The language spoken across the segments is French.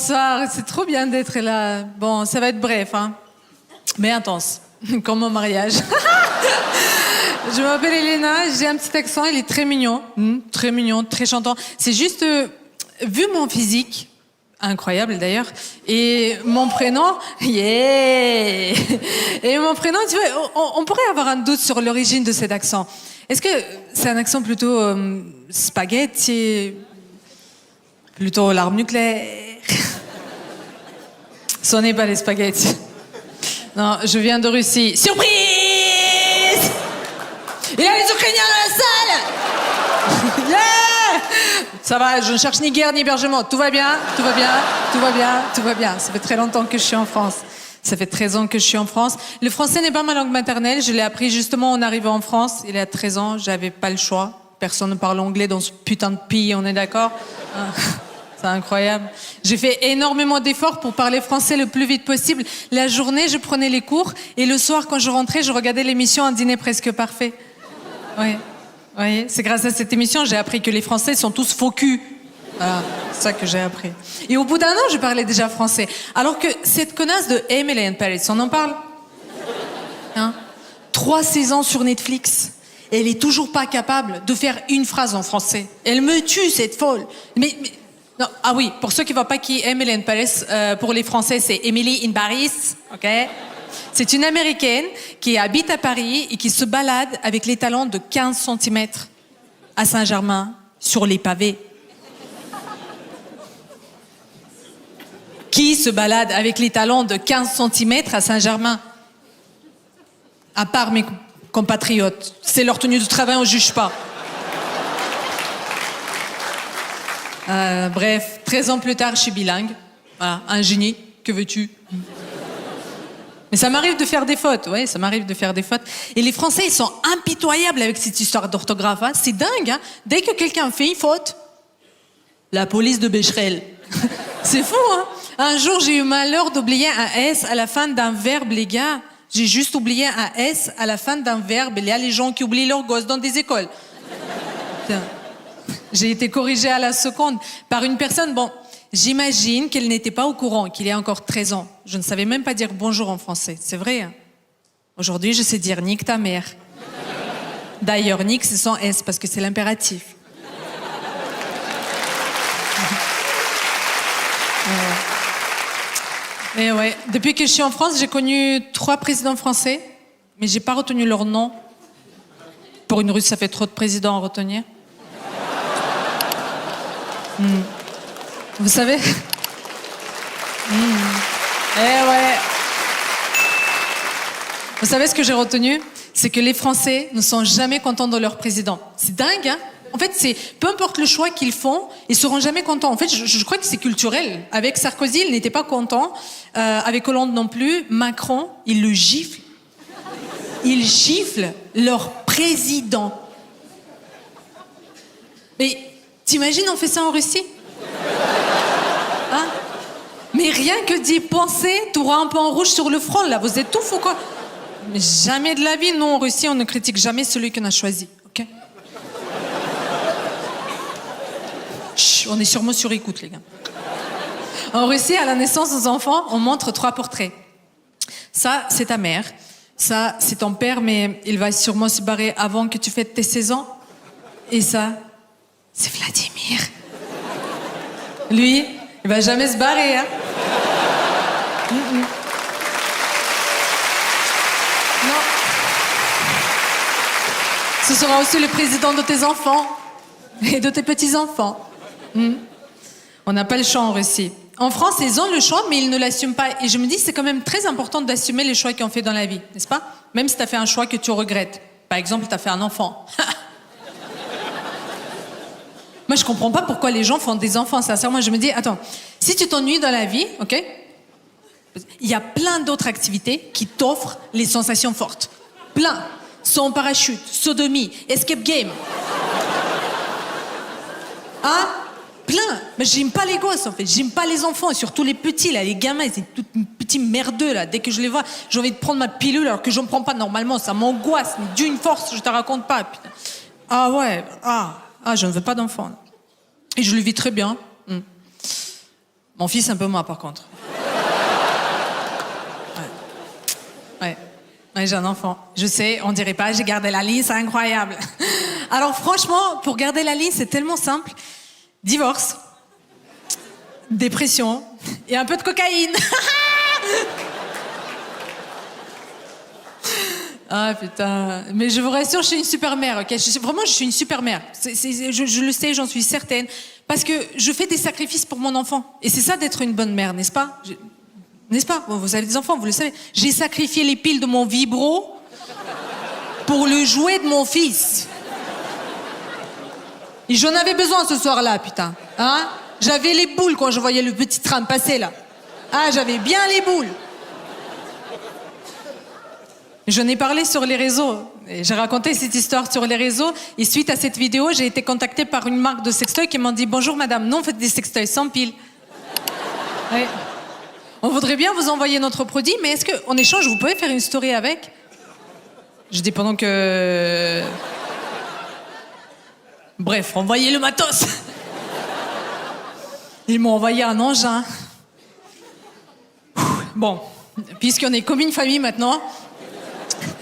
Bonsoir, c'est trop bien d'être là. Bon, ça va être bref, hein, mais intense, comme mon mariage. Je m'appelle Elena, j'ai un petit accent, il est très mignon, très chantant. C'est juste, vu mon physique, incroyable d'ailleurs, et mon prénom, yeah. Et mon prénom, tu vois, on pourrait avoir un doute sur l'origine de cet accent. Est-ce que c'est un accent plutôt spaghetti, plutôt l'arme nucléaire? Ce n'est pas les spaghettis. Non, je viens de Russie. Surprise! Il y a les Ukrainiens dans la salle! Yeah! Ça va, je ne cherche ni guerre ni hébergement. Tout va bien, tout va bien, tout va bien, tout va bien. Ça fait très longtemps que je suis en France. Ça fait 13 ans que je suis en France. Le français n'est pas ma langue maternelle. Je l'ai appris justement en arrivant en France. Il y a 13 ans, j'avais pas le choix. Personne ne parle anglais dans ce putain de pays, on est d'accord? C'est incroyable. J'ai fait énormément d'efforts pour parler français le plus vite possible. La journée, je prenais les cours et le soir, quand je rentrais, je regardais l'émission Un dîner presque parfait. Oui, oui. C'est grâce à cette émission j'ai appris que les Français sont tous faux culs. Voilà, c'est ça que j'ai appris. Et au bout d'un an, je parlais déjà français. Alors que cette connasse de Emily in Paris, on en parle? Hein? 3 saisons sur Netflix. Et elle est toujours pas capable de faire une phrase en français. Elle me tue, cette folle. Mais non, ah oui, pour ceux qui ne voient pas qui est Emily in Paris, pour les Français, c'est Emily in Paris, ok? C'est une Américaine qui habite à Paris et qui se balade avec les talons de 15 cm à Saint-Germain sur les pavés. Qui se balade avec les talons de 15 cm à Saint-Germain? À part mes compatriotes. C'est leur tenue de travail, on ne juge pas. Bref, 13 ans plus tard, je suis bilingue. Voilà, un génie, que veux-tu? Mais ça m'arrive de faire des fautes, ouais, ça m'arrive de faire des fautes. Et les Français, ils sont impitoyables avec cette histoire d'orthographe. Hein. C'est dingue, hein. Dès que quelqu'un fait une faute, la police de Becherel. C'est fou, hein. Un jour, j'ai eu malheur d'oublier un S à la fin d'un verbe, les gars. J'ai juste oublié un S à la fin d'un verbe. Il y a les gens qui oublient leurs gosses dans des écoles. Putain. J'ai été corrigée à la seconde par une personne, bon, j'imagine qu'elle n'était pas au courant qu'il y a encore 13 ans. Je ne savais même pas dire bonjour en français, c'est vrai. Hein. Aujourd'hui, je sais dire nique ta mère. D'ailleurs, nique, c'est sans S parce que c'est l'impératif. Et ouais, depuis que je suis en France, j'ai connu 3 présidents français, mais j'ai pas retenu leur nom. Pour une Russe, ça fait trop de présidents à retenir. Vous savez? Eh ouais. Vous savez ce que j'ai retenu? C'est que les Français ne sont jamais contents de leur président. C'est dingue, hein? En fait, peu importe le choix qu'ils font, ils seront jamais contents. En fait, je crois que c'est culturel. Avec Sarkozy, il n'était pas content. Avec Hollande non plus. Macron, il le gifle. Il gifle leur président. Mais t'imagines, on fait ça en Russie? Hein? Mais rien que d'y penser, t'auras un point rouge sur le front, là. Vous êtes tout fou, quoi. Mais jamais de la vie, nous, en Russie, on ne critique jamais celui qu'on a choisi, ok? Chut, on est sûrement sur écoute, les gars. En Russie, à la naissance des enfants, on montre 3 portraits. Ça, c'est ta mère. Ça, c'est ton père, mais il va sûrement se barrer avant que tu fêtes tes 16 ans. Et ça, c'est Vladimir. Lui, il va jamais se barrer, hein. Non. Ce sera aussi le président de tes enfants et de tes petits-enfants. On n'a pas le choix en Russie. En France, ils ont le choix, mais ils ne l'assument pas. Et je me dis, c'est quand même très important d'assumer les choix qu'ils ont fait dans la vie, n'est-ce pas? Même si tu as fait un choix que tu regrettes. Par exemple, tu as fait un enfant. Moi, je comprends pas pourquoi les gens font des enfants, sincèrement. Je me dis, attends, si tu t'ennuies dans la vie, ok? Il y a plein d'autres activités qui t'offrent les sensations fortes. Plein. Saut en parachute, sodomie, escape game. Hein? Plein. Mais j'aime pas les gosses, en fait. J'aime pas les enfants, et surtout les petits, là, les gamins, ils sont tout petits merdeux, là. Dès que je les vois, j'ai envie de prendre ma pilule alors que je ne prends pas normalement. Ça m'angoisse, mais d'une force, je te raconte pas. Putain. Ah ouais, je ne veux pas d'enfant. Et je le vis très bien. Mon fils, un peu moins, par contre. Ouais. Ouais, j'ai un enfant. Je sais, on dirait pas, j'ai gardé la ligne, c'est incroyable. Alors franchement, pour garder la ligne, c'est tellement simple. Divorce, dépression et un peu de cocaïne. Ah putain, mais je vous rassure, je suis une super mère, ok? Vraiment, je suis une super mère. Je le sais, j'en suis certaine. Parce que je fais des sacrifices pour mon enfant. Et c'est ça d'être une bonne mère, n'est-ce pas? N'est-ce pas? Vous avez des enfants, vous le savez. J'ai sacrifié les piles de mon vibro pour le jouet de mon fils. Et j'en avais besoin ce soir-là, putain. Hein? J'avais les boules quand je voyais le petit tram passer, là. Ah, j'avais bien les boules. J'en ai parlé sur les réseaux. J'ai raconté cette histoire sur les réseaux. Et suite à cette vidéo, j'ai été contactée par une marque de sextoy qui m'ont dit « Bonjour madame, nous on fait des sextoys sans pile. » Ouais. On voudrait bien vous envoyer notre produit, mais est-ce qu'en échange, vous pouvez faire une story avec? Je dis pendant que... Bref, envoyez le matos. Ils m'ont envoyé un engin. Bon, puisqu'on est comme une famille maintenant,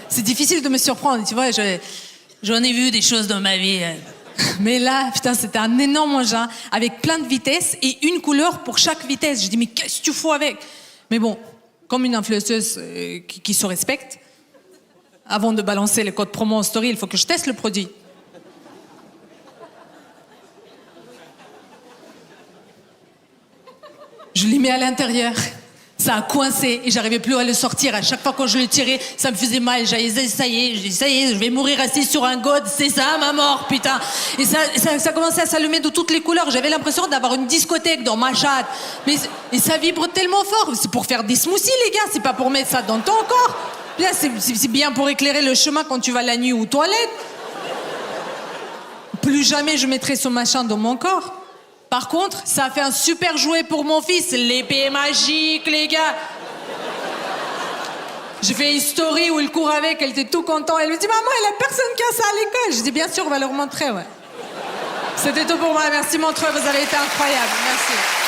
c'est difficile de me surprendre, tu vois, j'en ai vu des choses dans ma vie. Mais là, putain, c'était un énorme engin avec plein de vitesses et une couleur pour chaque vitesse. Je dis, mais qu'est-ce que tu fous avec? Mais bon, comme une influenceuse qui se respecte, avant de balancer les codes promo en story, il faut que je teste le produit. Je l'ai mis à l'intérieur. Ça a coincé et j'arrivais plus à le sortir. À chaque fois que je le tirais, ça me faisait mal. J'ai dit, ça y est, je vais mourir assis sur un god. C'est ça, ma mort, putain. Et ça commençait à s'allumer de toutes les couleurs. J'avais l'impression d'avoir une discothèque dans ma chatte. Et ça vibre tellement fort. C'est pour faire des smoothies, les gars. C'est pas pour mettre ça dans ton corps. Là, c'est bien pour éclairer le chemin quand tu vas la nuit aux toilettes. Plus jamais je mettrai ce machin dans mon corps. Par contre, ça a fait un super jouet pour mon fils, l'épée magique, les gars. J'ai fait une story où il court avec, elle était tout content. Elle me dit, maman, il y a personne qui a ça à l'école. Je dis, bien sûr, on va leur montrer, ouais. C'était tout pour moi. Merci, Montreux, vous avez été incroyables. Merci.